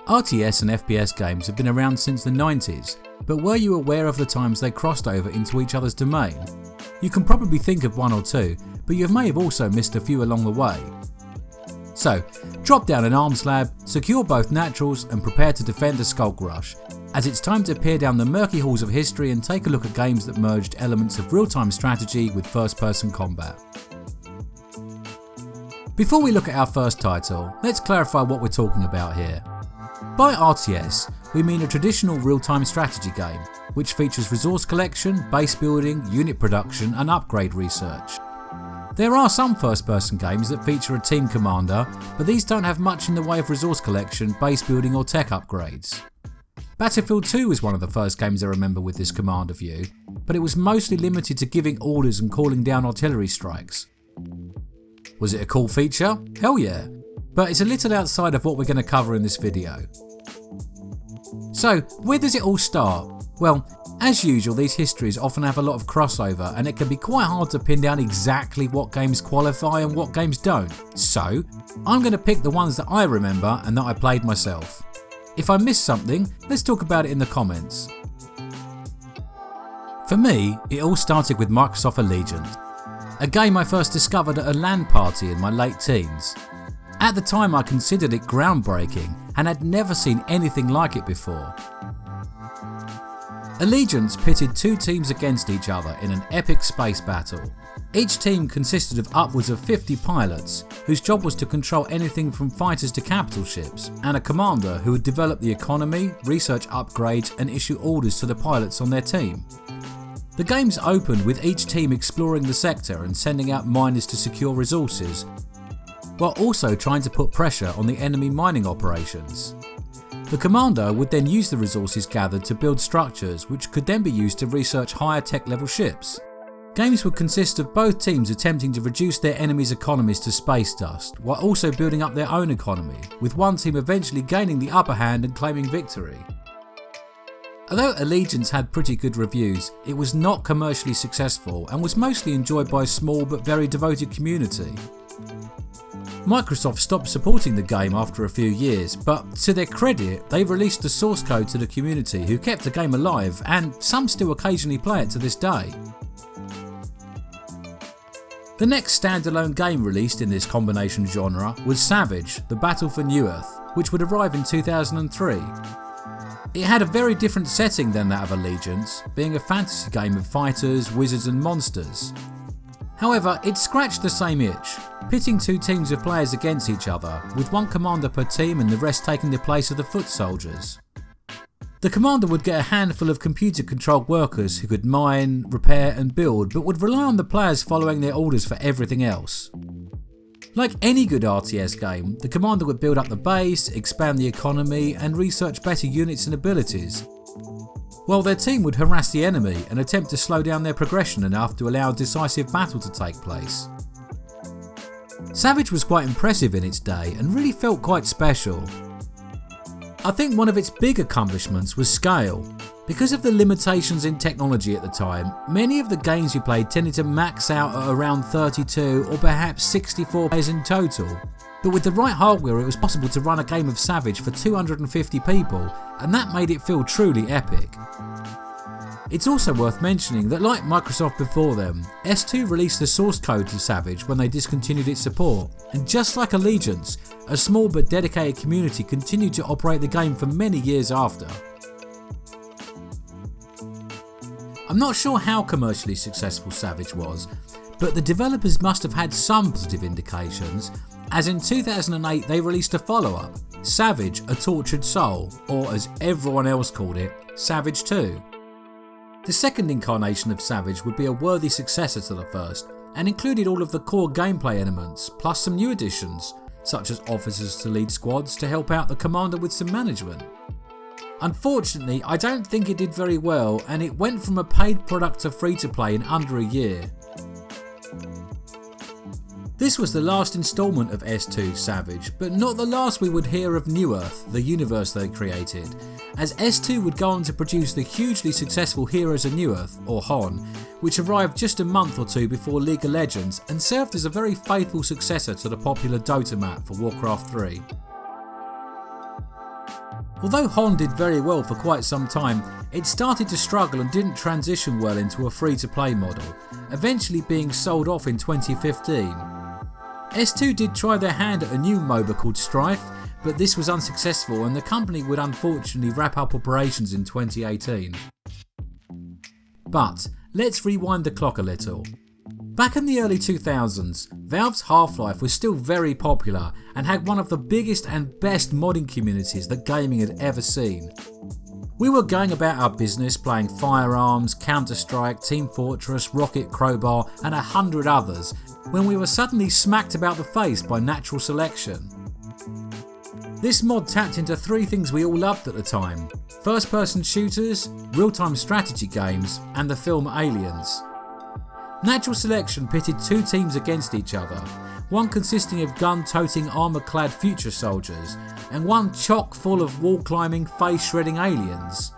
RTS and FPS games have been around since the 90s, but were you aware of the times they crossed over into each other's domain? You can probably think of one or two, but you may have also missed a few along the way. So, drop down an arms lab, secure both naturals and prepare to defend a Skulk Rush, as it's time to peer down the murky halls of history and take a look at games that merged elements of real-time strategy with first-person combat. Before we look at our first title, let's clarify what we're talking about here. By RTS, we mean a traditional real-time strategy game, which features resource collection, base building, unit production and upgrade research. There are some first-person games that feature a team commander, but these don't have much in the way of resource collection, base building or tech upgrades. Battlefield 2 was one of the first games I remember with this commander view, but it was mostly limited to giving orders and calling down artillery strikes. Was it a cool feature? Hell yeah, but it's a little outside of what we're going to cover in this video. So, where does it all start? Well, as usual, these histories often have a lot of crossover and it can be quite hard to pin down exactly what games qualify and what games don't. So, I'm going to pick the ones that I remember and that I played myself. If I missed something, let's talk about it in the comments. For me, it all started with Microsoft Allegiant, a game I first discovered at a LAN party in my late teens. At the time I considered it groundbreaking and had never seen anything like it before. Allegiance pitted two teams against each other in an epic space battle. Each team consisted of upwards of 50 pilots, whose job was to control anything from fighters to capital ships, and a commander who would develop the economy, research upgrades and issue orders to the pilots on their team. The games opened with each team exploring the sector and sending out miners to secure resources, while also trying to put pressure on the enemy mining operations. The commander would then use the resources gathered to build structures which could then be used to research higher tech level ships. Games would consist of both teams attempting to reduce their enemies' economies to space dust, while also building up their own economy, with one team eventually gaining the upper hand and claiming victory. Although Allegiance had pretty good reviews, it was not commercially successful and was mostly enjoyed by a small but very devoted community. Microsoft stopped supporting the game after a few years, but to their credit, they released the source code to the community who kept the game alive, and some still occasionally play it to this day. The next standalone game released in this combination genre was Savage: The Battle for New Earth, which would arrive in 2003. It had a very different setting than that of Allegiance, being a fantasy game of fighters, wizards and monsters. However, it scratched the same itch, pitting two teams of players against each other, with one commander per team and the rest taking the place of the foot soldiers. The commander would get a handful of computer-controlled workers who could mine, repair and build, but would rely on the players following their orders for everything else. Like any good RTS game, the commander would build up the base, expand the economy and research better units and abilities, while their team would harass the enemy and attempt to slow down their progression enough to allow a decisive battle to take place. Savage was quite impressive in its day and really felt quite special. I think one of its big accomplishments was scale. Because of the limitations in technology at the time, many of the games we played tended to max out at around 32 or perhaps 64 players in total. But with the right hardware it was possible to run a game of Savage for 250 people, and that made it feel truly epic. It's also worth mentioning that like Microsoft before them, S2 released the source code to Savage when they discontinued its support, and just like Allegiance, a small but dedicated community continued to operate the game for many years after. I'm not sure how commercially successful Savage was, but the developers must have had some positive indications, as in 2008 they released a follow-up, Savage: A Tortured Soul, or as everyone else called it, Savage 2. The second incarnation of Savage would be a worthy successor to the first, and included all of the core gameplay elements, plus some new additions, such as officers to lead squads to help out the commander with some management. Unfortunately, I don't think it did very well, and it went from a paid product to free-to-play in under a year. This was the last instalment of S2 Savage, but not the last we would hear of New Earth, the universe they created, as S2 would go on to produce the hugely successful Heroes of New Earth, or HON, which arrived just a month or two before League of Legends and served as a very faithful successor to the popular Dota map for Warcraft 3. Although Hon did very well for quite some time, it started to struggle and didn't transition well into a free-to-play model, eventually being sold off in 2015. S2 did try their hand at a new MOBA called Strife, but this was unsuccessful and the company would unfortunately wrap up operations in 2018. But let's rewind the clock a little. Back in the early 2000s, Valve's Half-Life was still very popular and had one of the biggest and best modding communities that gaming had ever seen. We were going about our business playing Firearms, Counter-Strike, Team Fortress, Rocket Crowbar and 100 others when we were suddenly smacked about the face by Natural Selection. This mod tapped into three things we all loved at the time: first-person shooters, real-time strategy games and the film Aliens. Natural Selection pitted two teams against each other, one consisting of gun-toting armour-clad future soldiers and one chock full of wall-climbing, face-shredding aliens.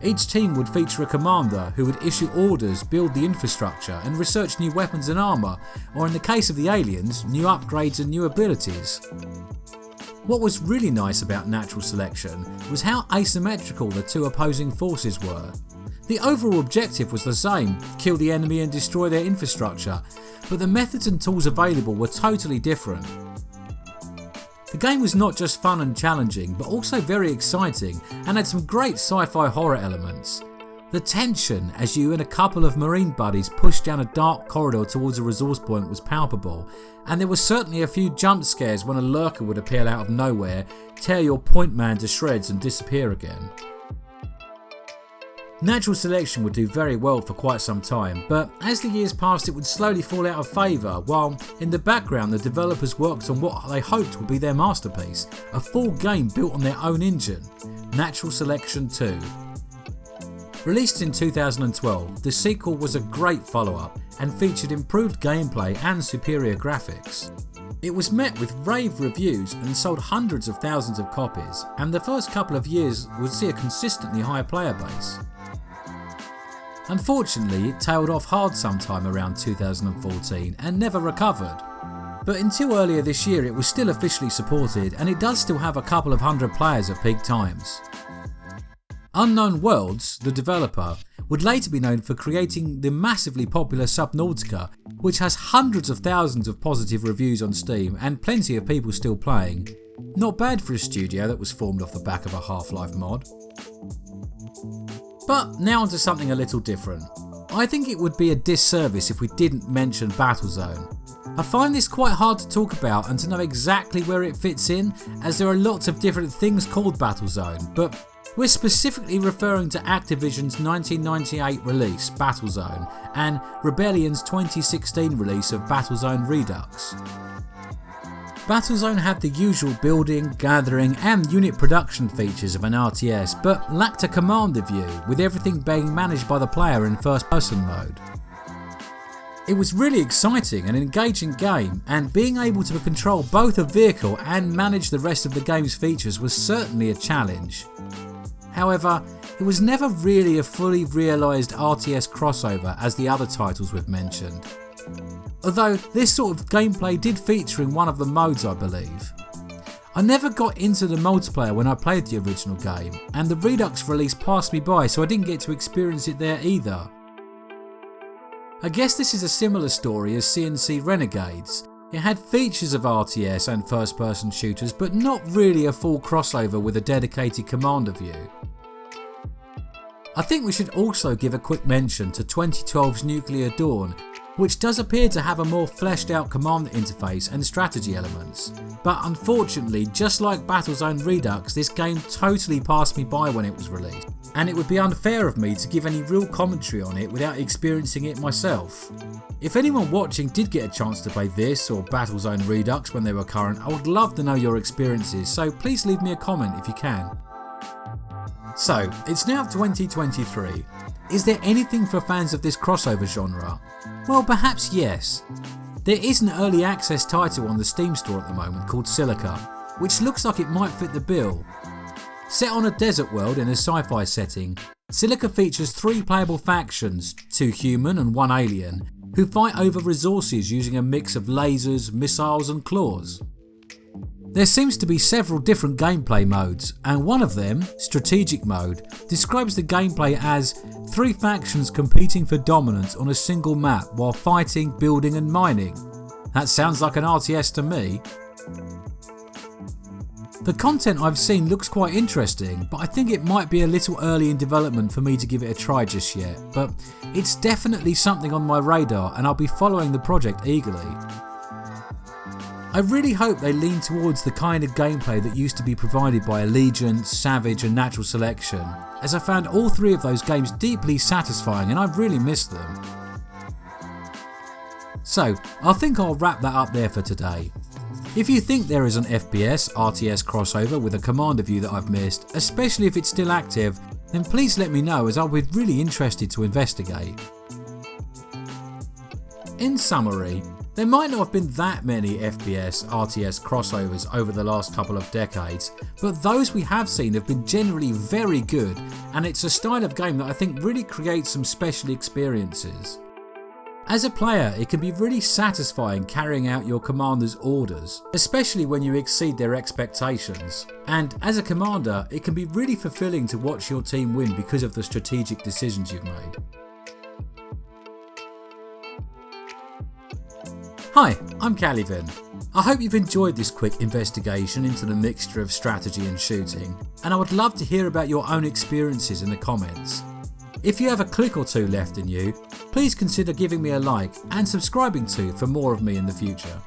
Each team would feature a commander who would issue orders, build the infrastructure and research new weapons and armour, or in the case of the aliens, new upgrades and new abilities. What was really nice about Natural Selection was how asymmetrical the two opposing forces were. The overall objective was the same: kill the enemy and destroy their infrastructure, but the methods and tools available were totally different. The game was not just fun and challenging, but also very exciting and had some great sci-fi horror elements. The tension as you and a couple of marine buddies pushed down a dark corridor towards a resource point was palpable, and there were certainly a few jump scares when a lurker would appear out of nowhere, tear your point man to shreds and disappear again. Natural Selection would do very well for quite some time, but as the years passed it would slowly fall out of favour, while in the background the developers worked on what they hoped would be their masterpiece, a full game built on their own engine, Natural Selection 2. Released in 2012, the sequel was a great follow-up and featured improved gameplay and superior graphics. It was met with rave reviews and sold hundreds of thousands of copies, and the first couple of years would see a consistently high player base. Unfortunately, it tailed off hard sometime around 2014 and never recovered. But until earlier this year it was still officially supported, and it does still have a couple of hundred players at peak times. Unknown Worlds, the developer, would later be known for creating the massively popular Subnautica, which has hundreds of thousands of positive reviews on Steam and plenty of people still playing. Not bad for a studio that was formed off the back of a Half-Life mod. But now onto something a little different. I think it would be a disservice if we didn't mention Battlezone. I find this quite hard to talk about and to know exactly where it fits in, as there are lots of different things called Battlezone, but we're specifically referring to Activision's 1998 release, Battlezone, and Rebellion's 2016 release of Battlezone Redux. Battlezone had the usual building, gathering and unit production features of an RTS, but lacked a commander view, with everything being managed by the player in first person mode. It was really exciting and engaging game, and being able to control both a vehicle and manage the rest of the game's features was certainly a challenge. However, it was never really a fully realised RTS crossover as the other titles we've mentioned. Although this sort of gameplay did feature in one of the modes, I believe. I never got into the multiplayer when I played the original game, and the Redux release passed me by, so I didn't get to experience it there either. I guess this is a similar story as CNC Renegades. It had features of RTS and first person shooters, but not really a full crossover with a dedicated commander view. I think we should also give a quick mention to 2012's Nuclear Dawn, which does appear to have a more fleshed out command interface and strategy elements. But unfortunately, just like Battlezone Redux, this game totally passed me by when it was released, and it would be unfair of me to give any real commentary on it without experiencing it myself. If anyone watching did get a chance to play this or Battlezone Redux when they were current, I would love to know your experiences, so please leave me a comment if you can. So, it's now 2023. Is there anything for fans of this crossover genre? Well, perhaps yes. There is an early access title on the Steam store at the moment called Silica, which looks like it might fit the bill. Set on a desert world in a sci-fi setting, Silica features 3 playable factions, 2 human and 1 alien, who fight over resources using a mix of lasers, missiles and claws. There seems to be several different gameplay modes, and one of them, Strategic Mode, describes the gameplay as 3 factions competing for dominance on a single map while fighting, building and mining. That sounds like an RTS to me. The content I've seen looks quite interesting, but I think it might be a little early in development for me to give it a try just yet, but it's definitely something on my radar and I'll be following the project eagerly. I really hope they lean towards the kind of gameplay that used to be provided by Allegiance, Savage and Natural Selection, as I found all 3 of those games deeply satisfying and I've really missed them. So, I think I'll wrap that up there for today. If you think there is an FPS RTS crossover with a Commander view that I've missed, especially if it's still active, then please let me know as I'll be really interested to investigate. In summary, there might not have been that many FPS RTS crossovers over the last couple of decades, but those we have seen have been generally very good, and it's a style of game that I think really creates some special experiences. As a player, it can be really satisfying carrying out your commander's orders, especially when you exceed their expectations. And as a commander, it can be really fulfilling to watch your team win because of the strategic decisions you've made. Hi, I'm Calivin. I hope you've enjoyed this quick investigation into the mixture of strategy and shooting, and I would love to hear about your own experiences in the comments. If you have a click or 2 left in you, please consider giving me a like and subscribing to for more of me in the future.